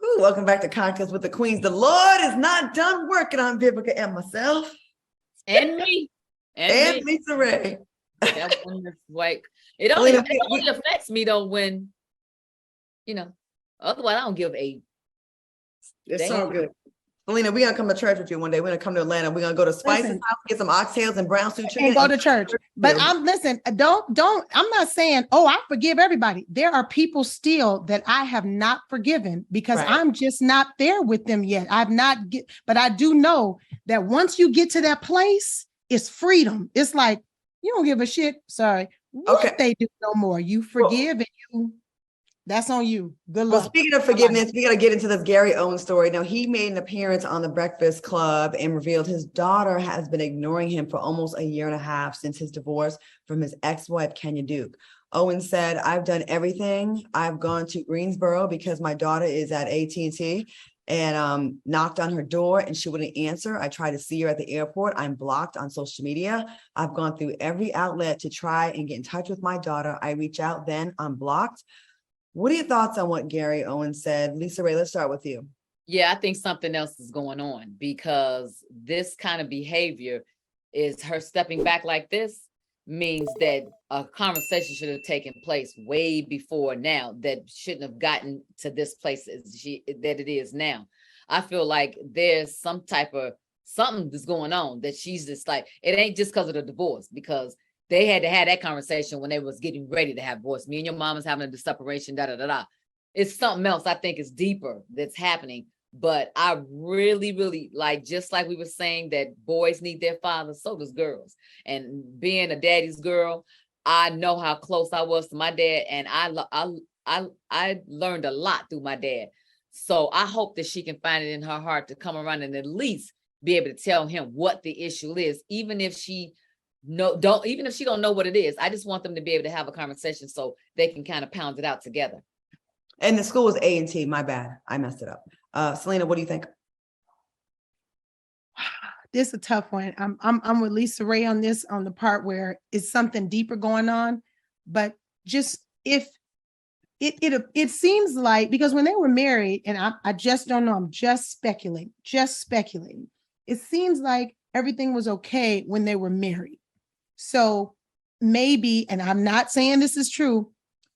Ooh, welcome back to Cocktails with the Queens. The Lord is not done working on Vivica and myself. And me. And Lisa Ray. That one is like, it only affects me though when, otherwise I don't give a. It's all good. Selena, we're gonna come to church with you one day. We're gonna come to Atlanta. We're gonna go to Spice's house, get some oxtails and brown stew chicken. And go to church. But I'm not saying, oh, I forgive everybody. There are people still that I have not forgiven because I'm just not there with them yet. But I do know that once you get to that place, it's freedom. It's like, you don't give a shit. Sorry. What they do no more. You forgive and that's on you. Good luck. Well, speaking of forgiveness, we got to get into this Gary Owens story. Now, he made an appearance on the Breakfast Club and revealed his daughter has been ignoring him for almost a year and a half since his divorce from his ex-wife, Kenya Duke. Owens said, I've done everything. I've gone to Greensboro because my daughter is at AT&T and knocked on her door and she wouldn't answer. I tried to see her at the airport. I'm blocked on social media. I've gone through every outlet to try and get in touch with my daughter. I reach out, then I'm blocked. What are your thoughts on what Gary Owens said? Lisa Ray, let's start with you. Yeah, I think something else is going on because this kind of behavior is her stepping back like this means that a conversation should have taken place way before now that shouldn't have gotten to this place that it is now. I feel like there's some type of something that's going on that she's just like, it ain't just because of the divorce, because they had to have that conversation when they was getting ready to have divorce. Me and your mom is having a separation, It's something else I think is deeper that's happening. But I really, really like, just like we were saying that boys need their fathers, so does girls. And being a daddy's girl, I know how close I was to my dad. And I learned a lot through my dad. So I hope that she can find it in her heart to come around and at least be able to tell him what the issue is, even if she don't know what it is. I just want them to be able to have a conversation so they can kind of pound it out together. And the school was A&T. My bad. I messed it up. Selena, what do you think? This is a tough one. I'm with Lisa Ray on this, on the part where it's something deeper going on. But just if it seems like, because when they were married, and I just don't know, I'm just speculating. It seems like everything was okay when they were married. So maybe, and I'm not saying this is true,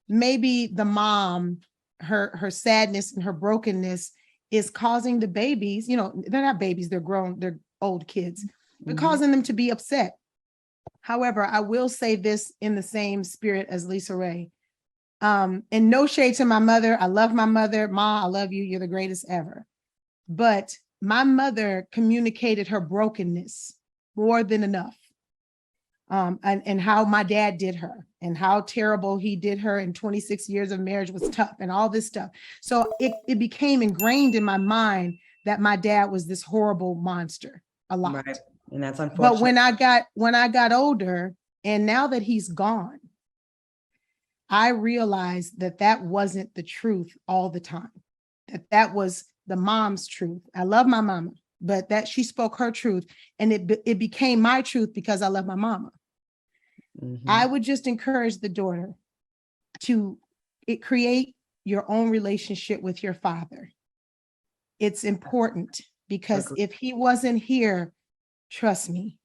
maybe the mom, her sadness and her brokenness is causing the babies, they're not babies, they're grown, they're old kids, but causing them to be upset. However, I will say this in the same spirit as Lisa Ray. And no shade to my mother. I love my mother. Ma, I love you. You're the greatest ever. But my mother communicated her brokenness more than enough. And how my dad did her and how terrible he did her, and 26 years of marriage was tough and all this stuff. So it became ingrained in my mind that my dad was this horrible monster a lot. Right. And that's unfortunate. But when I got older, and now that he's gone, I realized that wasn't the truth all the time, that was the mom's truth. I love my mama, but that she spoke her truth, and it became my truth because I love my mama. I would just encourage the daughter to create your own relationship with your father. It's important because if he wasn't here, trust me,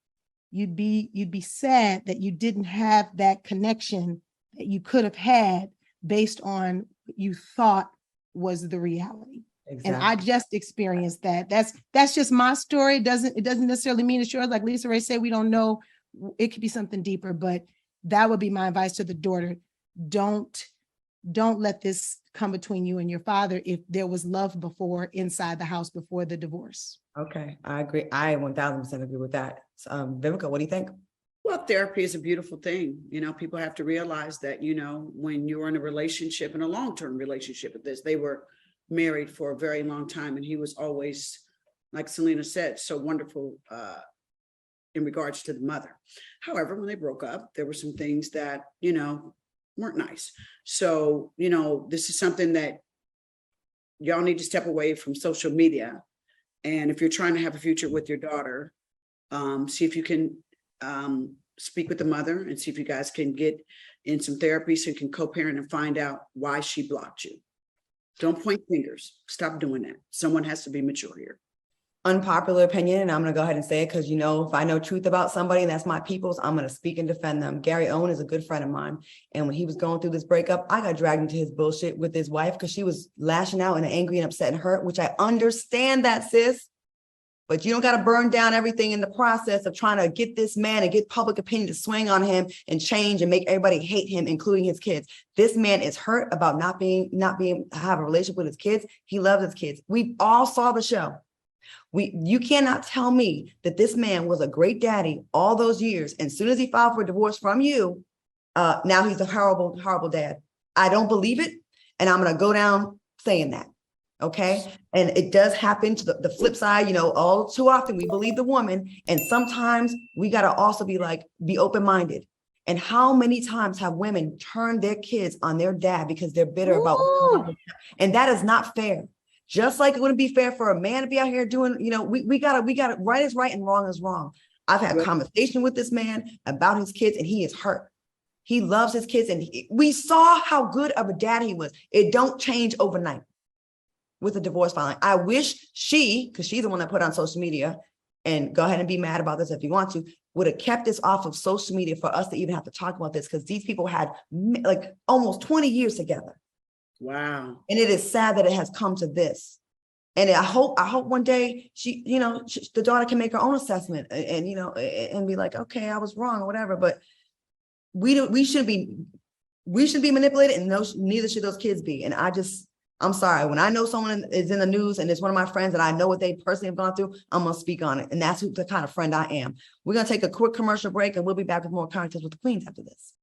you'd be sad that you didn't have that connection that you could have had based on what you thought was the reality. Exactly. And I just experienced that. That's just my story. It doesn't necessarily mean it's yours. Like Lisa Ray said, we don't know. It could be something deeper, but that would be my advice to the daughter. Don't let this come between you and your father if there was love before inside the house before the divorce. Okay, I agree. I 1000% agree with that. Vivica, what do you think? Well, therapy is a beautiful thing. People have to realize that, when you're in a relationship, in a long-term relationship with this, they were married for a very long time. And he was always, like Selena said, so wonderful in regards to the mother. However, when they broke up, there were some things that, weren't nice. So, this is something that y'all need to step away from social media. And if you're trying to have a future with your daughter, see if you can speak with the mother and see if you guys can get in some therapy so you can co-parent and find out why she blocked you. Don't point fingers. Stop doing that. Someone has to be mature here. Unpopular opinion, and I'm going to go ahead and say it because, if I know truth about somebody and that's my people's, I'm going to speak and defend them. Gary Owens is a good friend of mine. And when he was going through this breakup, I got dragged into his bullshit with his wife because she was lashing out and angry and upset and hurt, which I understand that, sis. But you don't got to burn down everything in the process of trying to get this man and get public opinion to swing on him and change and make everybody hate him, including his kids. This man is hurt about not being have a relationship with his kids. He loves his kids. We all saw the show. You cannot tell me that this man was a great daddy all those years. And as soon as he filed for divorce from you, now he's a horrible, horrible dad. I don't believe it. And I'm going to go down saying that. Okay. And it does happen to the flip side, all too often we believe the woman. And sometimes we got to also be open-minded. And how many times have women turned their kids on their dad because they're bitter about what's going on? And that is not fair. Just like it wouldn't be fair for a man to be out here doing, we gotta right is right and wrong is wrong. I've had conversation with this man about his kids and he is hurt. He loves his kids and we saw how good of a dad he was. It don't change overnight with a divorce filing. I wish because she's the one that put on social media, and go ahead and be mad about this if you want to, would have kept this off of social media for us to even have to talk about this, because these people had almost 20 years together. Wow. And it is sad that it has come to this. And I hope one day the daughter can make her own assessment and be like, okay, I was wrong or whatever. But we should be manipulated, and neither should those kids be. And I'm sorry, when I know someone is in the news and it's one of my friends and I know what they personally have gone through, I'm going to speak on it. And that's the kind of friend I am. We're going to take a quick commercial break and we'll be back with more Content with the Queens after this.